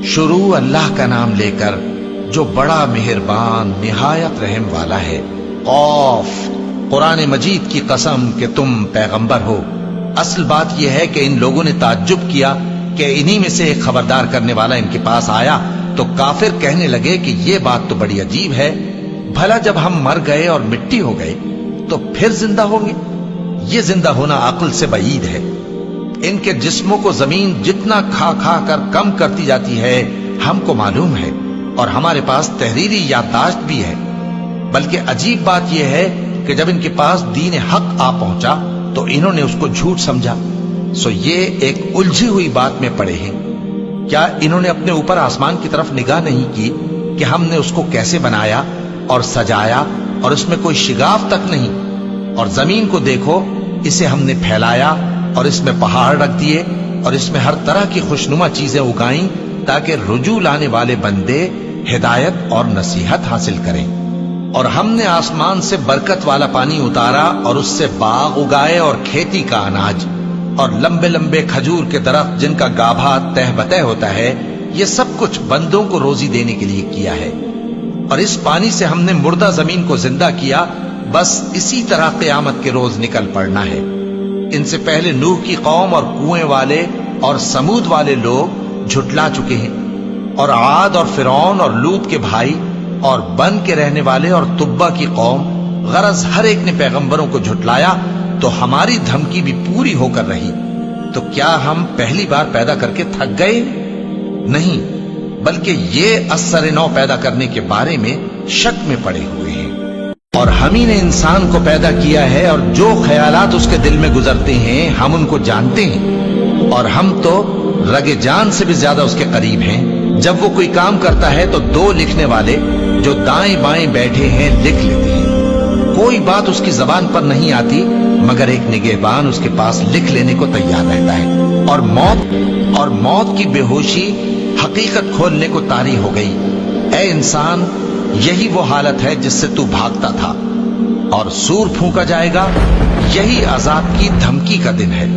شروع اللہ کا نام لے کر جو بڑا مہربان نہایت رحم والا ہے۔ قاف، قرآن مجید کی قسم کہ تم پیغمبر ہو۔ اصل بات یہ ہے کہ ان لوگوں نے تعجب کیا کہ انہی میں سے ایک خبردار کرنے والا ان کے پاس آیا تو کافر کہنے لگے کہ یہ بات تو بڑی عجیب ہے، بھلا جب ہم مر گئے اور مٹی ہو گئے تو پھر زندہ ہوں گے؟ یہ زندہ ہونا عقل سے بعید ہے۔ ان کے جسموں کو زمین جتنا کھا کھا کر کم کرتی جاتی ہے ہم کو معلوم ہے، اور ہمارے پاس تحریری یادداشت بھی ہے۔ بلکہ عجیب بات یہ ہے کہ جب ان کے پاس دین حق آ پہنچا تو انہوں نے اس کو جھوٹ سمجھا۔ سو یہ ایک الجھی ہوئی بات میں پڑے ہیں۔ کیا انہوں نے اپنے اوپر آسمان کی طرف نگاہ نہیں کی کہ ہم نے اس کو کیسے بنایا اور سجایا اور اس میں کوئی شگاف تک نہیں؟ اور زمین کو دیکھو، اسے ہم نے پھیلایا اور اس میں پہاڑ رکھ دیے اور اس میں ہر طرح کی خوشنما چیزیں اگائیں تاکہ رجوع لانے والے بندے ہدایت اور نصیحت حاصل کریں۔ اور ہم نے آسمان سے برکت والا پانی اتارا اور اس سے باغ اگائے اور کھیتی کا اناج اور لمبے لمبے کھجور کے درخت جن کا گابھا تہ بتہ ہوتا ہے، یہ سب کچھ بندوں کو روزی دینے کے لیے کیا ہے۔ اور اس پانی سے ہم نے مردہ زمین کو زندہ کیا، بس اسی طرح قیامت کے روز نکل پڑنا ہے۔ ان سے پہلے نوح کی قوم اور کنویں والے اور سمود والے لوگ جھٹلا چکے ہیں، اور عاد اور فرعون اور لوط کے بھائی اور بن کے رہنے والے اور تبا کی قوم، غرض ہر ایک نے پیغمبروں کو جھٹلایا تو ہماری دھمکی بھی پوری ہو کر رہی۔ تو کیا ہم پہلی بار پیدا کر کے تھک گئے؟ نہیں، بلکہ یہ اثر نو پیدا کرنے کے بارے میں شک میں پڑے ہوئے ہیں۔ اور ہم ہی نے انسان کو پیدا کیا ہے، اور جو خیالات اس کے دل میں گزرتے ہیں ہم ان کو جانتے ہیں، اور ہم تو رگ جان سے بھی زیادہ اس کے قریب ہیں۔ جب وہ کوئی کام کرتا ہے تو دو لکھنے والے جو دائیں بائیں بیٹھے ہیں لکھ لیتے ہیں۔ کوئی بات اس کی زبان پر نہیں آتی مگر ایک نگہبان اس کے پاس لکھ لینے کو تیار رہتا ہے۔ اور موت کی بے ہوشی حقیقت کھولنے کو طاری ہو گئی۔ اے انسان، یہی وہ حالت ہے جس سے تو بھاگتا تھا، اور سور پھونکا جائے گا، یہی عذاب کی دھمکی کا دن ہے۔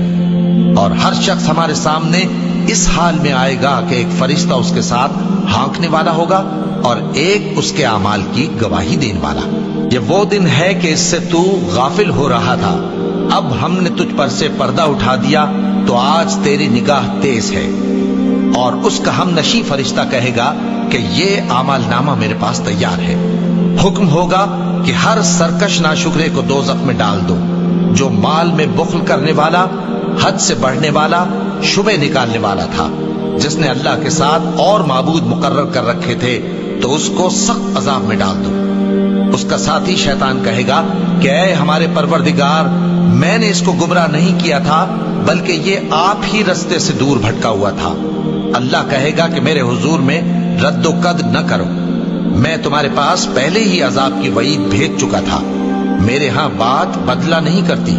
اور ہر شخص ہمارے سامنے اس حال میں آئے گا کہ ایک فرشتہ اس کے ساتھ ہانکنے والا ہوگا اور ایک اس کے اعمال کی گواہی دینے والا۔ یہ وہ دن ہے کہ اس سے تو غافل ہو رہا تھا، اب ہم نے تجھ پر سے پردہ اٹھا دیا تو آج تیری نگاہ تیز ہے۔ اور اس کا ہم نشیں فرشتہ کہے گا کہ یہ اعمال نامہ میرے پاس تیار ہے۔ حکم ہوگا کہ ہر سرکش ناشکرے کو دوزخ میں ڈال دو، جو مال میں بخل کرنے والا، حد سے بڑھنے والا، شبہ نکالنے والا تھا، جس نے اللہ کے ساتھ اور معبود مقرر کر رکھے تھے، تو اس کو سخت عذاب میں ڈال دو۔ اس کا ساتھی شیطان کہے گا کہ اے ہمارے پروردگار، میں نے اس کو گمراہ نہیں کیا تھا بلکہ یہ آپ ہی رستے سے دور بھٹکا ہوا تھا۔ اللہ کہے گا کہ میرے حضور میں رد و قد نہ کرو، میں تمہارے پاس پہلے ہی عذاب کی وعید بھیج چکا تھا۔ میرے ہاں بات بدلہ نہیں کرتی،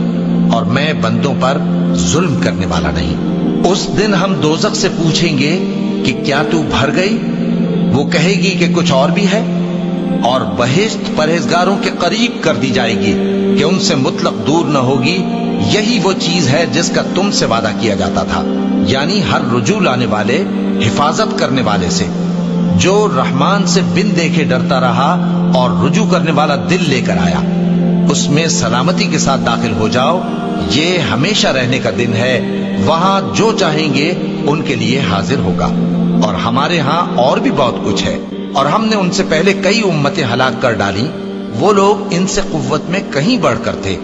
اور میں بندوں پر ظلم کرنے والا نہیں۔ اس دن ہم دوزخ سے پوچھیں گے کہ کیا تو بھر گئی؟ وہ کہے گی کہ کچھ اور بھی ہے، اور بہشت پرہیزگاروں کے قریب کر دی جائے گی کہ ان سے مطلق دور نہ ہوگی۔ یہی وہ چیز ہے جس کا تم سے وعدہ کیا جاتا تھا، یعنی ہر رجوع لانے والے، حفاظت کرنے والے سے، جو رحمان سے بن دیکھے ڈرتا رہا اور رجوع کرنے والا دل لے کر آیا، اس میں سلامتی کے ساتھ داخل ہو جاؤ۔ یہ ہمیشہ رہنے کا دن ہے، وہاں جو چاہیں گے ان کے لیے حاضر ہوگا۔ اور ہمارے ہاں اور بھی بہت کچھ ہے، اور ہم نے ان سے پہلے کئی امتیں ہلاک کر ڈالی، وہ لوگ ان سے قوت میں کہیں بڑھ کر تھے۔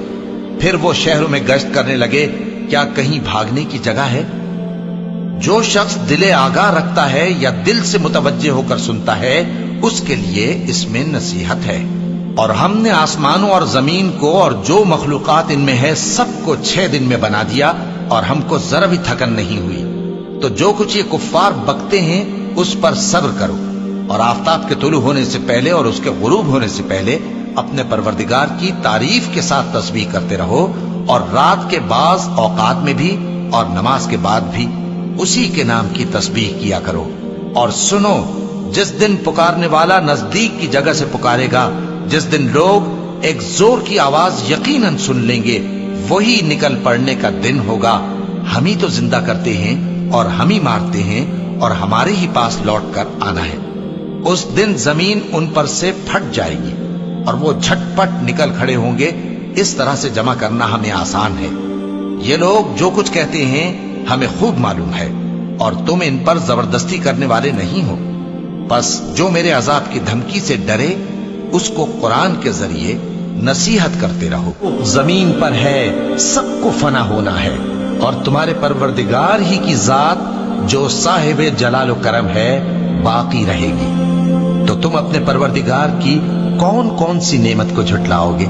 پھر وہ شہروں میں گشت کرنے لگے، کیا کہیں بھاگنے کی جگہ ہے؟ جو شخص دل آگاہ رکھتا ہے یا دل سے متوجہ ہو کر سنتا ہے، اس کے لیے اس میں نصیحت ہے۔ اور ہم نے آسمانوں اور زمین کو اور جو مخلوقات ان میں ہے سب کو 6 دن میں بنا دیا، اور ہم کو ذرا بھی تھکن نہیں ہوئی۔ تو جو کچھ یہ کفار بکتے ہیں اس پر صبر کرو، اور آفتاب کے طلوع ہونے سے پہلے اور اس کے غروب ہونے سے پہلے اپنے پروردگار کی تعریف کے ساتھ تسبیح کرتے رہو، اور رات کے بعض اوقات میں بھی اور نماز کے بعد بھی اسی کے نام کی تسبیح کیا کرو۔ اور سنو، جس دن پکارنے والا نزدیک کی جگہ سے پکارے گا، جس دن لوگ ایک زور کی آواز یقیناً سن لیں گے، وہی نکل پڑنے کا دن ہوگا۔ ہم ہی تو زندہ کرتے ہیں اور ہم ہی مارتے ہیں، اور ہمارے ہی پاس لوٹ کر آنا ہے۔ اس دن زمین ان پر سے پھٹ جائے گی اور وہ جھٹ پٹ نکل کھڑے ہوں گے۔ اس طرح سے جمع کرنا ہمیں آسان ہے۔ یہ لوگ جو کچھ کہتے ہیں ہمیں خوب معلوم ہے، اور تم ان پر زبردستی کرنے والے نہیں ہو۔ بس جو میرے عذاب کی دھمکی سے ڈرے اس کو قرآن کے ذریعے نصیحت کرتے رہو۔ زمین پر ہے سب کو فنا ہونا ہے، اور تمہارے پروردگار ہی کی ذات جو صاحب جلال و کرم ہے باقی رہے گی۔ تو تم اپنے پروردگار کی کون کون سی نعمت کو جھٹلاؤ گے؟